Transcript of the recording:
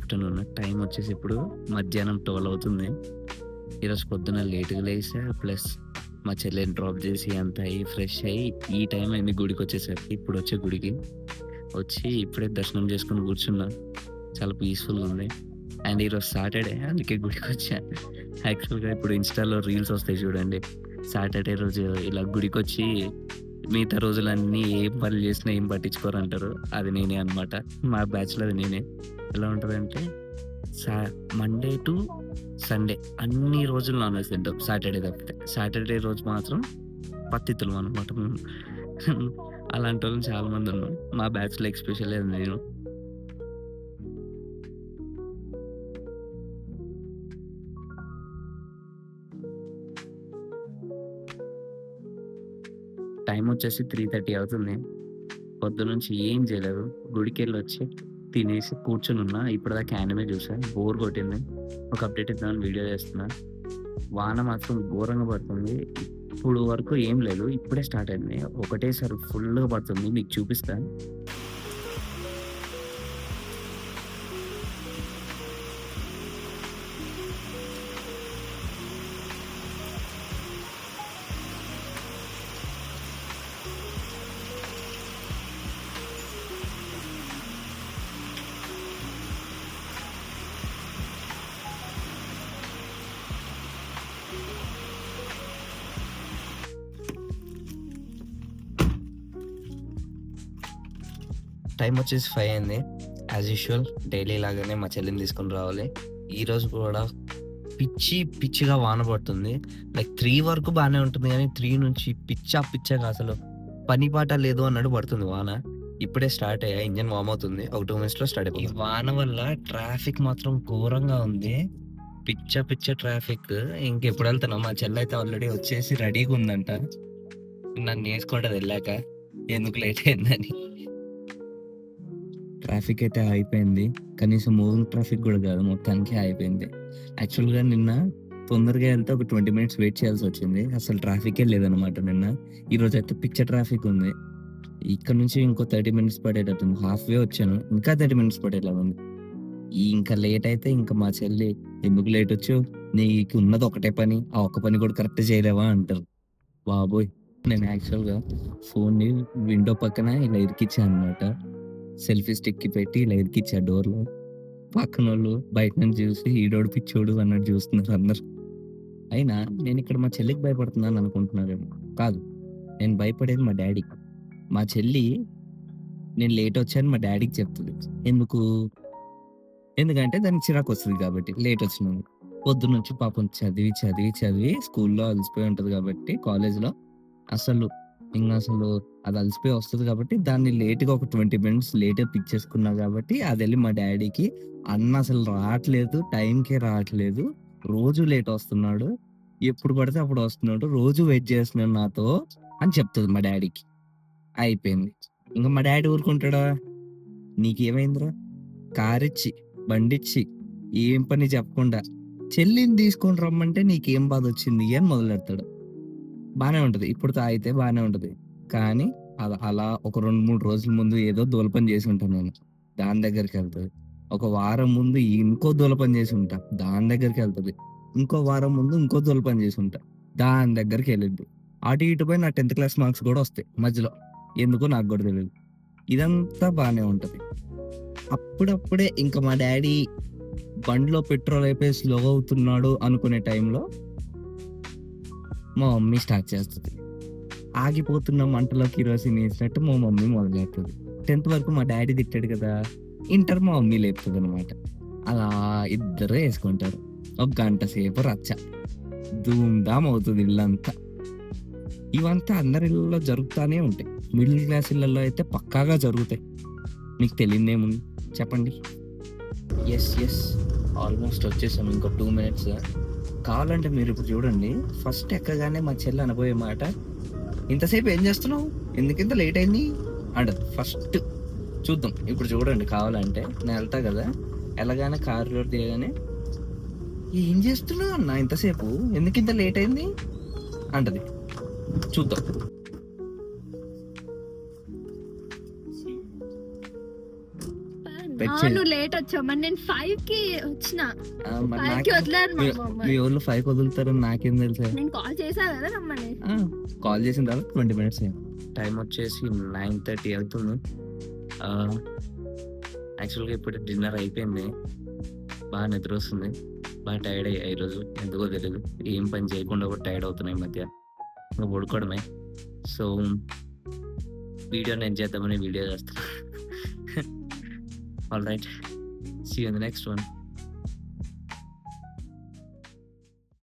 Afternoon. Time వచ్చేసి ఇప్పుడు మధ్యాహ్నం 12 అవుతుంది. ఈరోజు పొద్దున లేట్‌గా లేసా. ప్లస్ మా చెల్లెని డ్రాప్ చేసి అంతా అయ్యి, ఫ్రెష్ అయ్యి ఈ టైం అయింది గుడికొచ్చేసరికి. ఇప్పుడొచ్చా గుడికి. వచ్చి ఇప్పుడే దర్శనం చేసుకొని కూర్చున్నా. చాలా పీస్‌ఫుల్‌గా ఉంది. అండ్ ఈరోజు సాటర్‌డే అందుకే గుడికొచ్చా. యాక్చువల్‌గా ఇప్పుడు ఇన్‌స్టాలో రీల్స్ వస్తాయి చూడండి. సాటర్‌డే రోజు ఇలా గుడికొచ్చి మిగతా రోజులన్నీ ఏం పనులు చేసినా ఏం పట్టించుకోరంటారు. అది నేనే అన్నమాట. మా బ్యాచ్‌లో అది నేనే. ఎలా ఉంటదంటే సా మండే టు సండే అన్ని రోజులు నాన్ వెజ్ తింటాం. సాటర్‌డే తప్పితే. సాటర్‌డే రోజు మాత్రం పత్తితులం అన్నమాట మేము. అలాంటోళ్ళం చాలా మందున్నాం. మా బ్యాచ్‌లో ఎస్పెషల్లీ అది నేను. టైమొచ్చేసి 3:30 అవుతుంది. పొద్దున్నుంచి ఏం చేయలేదు. గుడికెళ్ళొచ్చి, తినేసి కూర్చొనున్నా. ఇప్పటిదాకా యానిమే చూసా. బోర్ కొట్టింది. ఒక అప్డేట్ ఇద్దామని వీడియో చేస్తున్నా. వాన మాత్రం ఘోరంగా పడుతుంది. ఇప్పుడు వరకు ఏం లేదు. ఇప్పుడే స్టార్ట్ అయింది. ఒకటేసారి ఫుల్లుగా పడుతుంది. మీకు చూపిస్తా. టైమొచ్చేసి 5 అయింది. యాజ్ యూజువల్ డైలీ లాగానే మా చెల్లిని తీసుకొని రావాలి. ఈరోజు కూడా పిచ్చిగా వాన పడుతుంది. లైక్ 3 వరకు బానే ఉంటుంది గానీ, 3 నుంచి పిచ్చగా అసలు పని పాట లేదు అన్నట్టు పడుతుంది వాన. ఇప్పుడే స్టార్ట్ అయ్యా. ఇంజిన్ వార్మ్ అవుతుంది. ఒక 2 మినిట్స్‌లో స్టార్ట్ అయిపోతుంది. ఈ వాన వల్ల ట్రాఫిక్ మాత్రం ఘోరంగా ఉంది. పిచ్చ ట్రాఫిక్. ఇంకెప్పుడెళ్తానో మా చెల్లయితే ఆల్రెడీ వచ్చేసి రెడీగుందంట. నన్నేసుకుంటది ఎళ్ళాక. ఎందుకు లేట్ అయిందని. ట్రాఫిక్ అయితే ఆగిపోయింది. కనీసం మూవింగ్ ట్రాఫిక్ గూడా గాదు. మొత్తానికి ఆగిపోయింది. యాక్చువల్‌గా నిన్న తొందరగా ఎళ్తే ఒక 20 మినిట్స్ వెయిట్ చేయాల్సొచ్చింది. అసలు ట్రాఫికే లేదనమాట నిన్న. ఈరోజైతే పిచ్చ ట్రాఫిక్ ఉంది. ఇక్కడ నుంచి ఇంకో 30 మినిట్స్ పడేటట్టుంది. హాఫ్ వే వచ్చాను. ఇంకా 30 మినిట్స్ పడేలాగా ఉంది. ఇంకా లేట్ అయితే ఇంక మా చెల్లి "ఎందుకు లేటొచ్చావు? నీకున్నది ఒకటే పని. ఆ ఒక్క పని కూడా కరెక్ట్ చేయలేవా?" అంటారు. బాబోయ్! నేను యాక్చువల్‌గా ఫోన్‌ని విండో పక్కన ఇలా ఇరికిచ్చా అనమాట. సెల్ఫీ స్టిక్‌కి పెట్టి ఇలా ఇరికిచ్చా డోర్‌లో. పక్కనోళ్ళు బయట నుంచి చూసి ఈడోడు పిచ్చోడు అన్నట్టు చూస్తున్నారు అందరూ. అయినా నేనిక్కడ మా చెల్లికి భయపడుతున్నాను అనుకుంటున్నారేమో. కాదు. నేను భయపడేది మా డ్యాడీకి. మా చెల్లి నేను లేటొచ్చాను మా డ్యాడీకి చెప్తది. ఎందుకు? ఎందుకంటే దానికి చిరాకొస్తది కాబట్టి లేటొచ్చినందుకు. పొద్దున్నుంచి పాపం చదివి స్కూల్‌లో అలసిపోయి ఉంటది కాబట్టి కాలేజ్‌లో అసలు ఇంగసలు అది అలసిపోయి వస్తది కాబట్టి దాన్ని లేట్‌గా ఒక 20 మినిట్స్ లేట్‌గా పిక్ చేసుకున్నా కాబట్టి అదెళ్ళి మా డ్యాడీకి "అన్న అసలు రాట్లేదు. టైంకే రాట్లేదు. రోజు లేట్ వస్తున్నాడు. ఎప్పుడు పడితే అప్పుడు వస్తున్నాడు. రోజు వెయిట్ చేస్తున్నాడు నాతో" అని చెప్తది మా డ్యాడీకి. అయిపోయింది. ఇంక మా డ్యాడీ ఊరుకుంటాడా? "నీకేమైందిరా? కారిచ్చి, బండిచ్చి, ఏం పని చెప్పకుండా చెల్లిని తీసుకొని రమ్మంటే నీకేం బాధొచ్చింది" అని మొదలెడతాడు. బానే ఉంటది. ఇప్పుడు తాగితే బానే ఉంటది. కానీ అలా ఒక 2, 3 రోజుల ముందు ఏదో దూలపని చేసుంటా నేను. దాని దగ్గరికెళ్తది. ఒక వారం ముందు ఇంకో దూలపని చేసుంటా. దాని దగ్గరికెళ్తది. ఇంకో వారం ముందు ఇంకో దూలపని చేసుంటా. దాని దగ్గరికెళ్ళిద్ది. అటు ఇటు పోయి నా 10థ్ క్లాస్ మార్క్స్ గూడా ఒస్తాయి మధ్యలో. ఎందుకో నాకు గూడా తెలీదు. ఇదంతా బానే ఉంటది. అప్పుడప్పుడే ఇంక మా డ్యాడీ బండిలో పెట్రోల్ అయిపోయి స్లో అవుతున్నాడు అనుకునే టైంలో మా మమ్మీ స్టార్ట్ చేస్తది. ఆగిపోతున్న మంటలో కిరోసిన్ ఏసినట్టు మా మమ్మీ మొదలెడతది. 10థ్ వరకు మా డ్యాడీ తిట్టాడు కదా! ఇంటర్ మా మమ్మీ లేపుతదనమాట. అలా ఇద్దరు యేసుకుంటారు. ఒక గంట సేపు రచ్చ. ధూమ్ ధామ్ అవుతది ఇల్లంతా. ఇవంతా అందరి ఇళ్లల్లో జరుగుతానే ఉంటాయి. మిడిల్ క్లాస్ ఇళ్లల్లో అయితే పక్కాగా జరుగుతాయి. మీకు తెలియనిదేముంది చెప్పండి? యెస్. ఆల్‌మోస్ట్ వచ్చేసాం. ఇంకో 2 మినిట్స్. కావాలంటే మీరిప్పుడు చూడండి. ఫస్ట్ ఎక్కగానే మా చెల్లి అనబోయే మాట "ఇంతసేపు ఏం చేస్తున్నావు? ఎందుకింత లేట్ అయింది?" అంటది ఫస్ట్. చూద్దాం. ఇప్పుడు చూడండి కావాలంటే. నేను ఎళ్తా గదా! ఎళ్ళగానే కారు డోర్ తీయగానే "ఏం చేస్తున్నావు అన్న ఇంతసేపు? ఎందుకింత లేట్ అయింది?" అంటది. చూద్దాం. నువ్వు లేట్ వచ్చావు, మరి నేను 5కి వచ్చిన. మరి 5కి వదిలేరు మా మీ మమ్మల్ని. ఊళ్ళో 5 వదులుతారని నాకేం తెలుసా? నేను కాల్ చేసా కదా రమ్మని. కాల్ చేసిన తర్వాత 20 మినిట్స్ టైం వచ్చేసి 9:30 అవుతుంది. యాక్చువల్గా ఇప్పుడు డిన్నర్ అయిపోయింది, బాగా నిద్ర వస్తుంది, బాగా టైర్డ్ అయ్యా ఈరోజు, ఎందుకో తెలియదు. ఏం పని చేయకుండా కూడా టైర్డ్ అవుతున్నాయి ఈ మధ్య, ఇంకా పడుకోవడమే. సో వీడియో నేను చేద్దామని వీడియో చేస్తాను. All right, see you in the next one.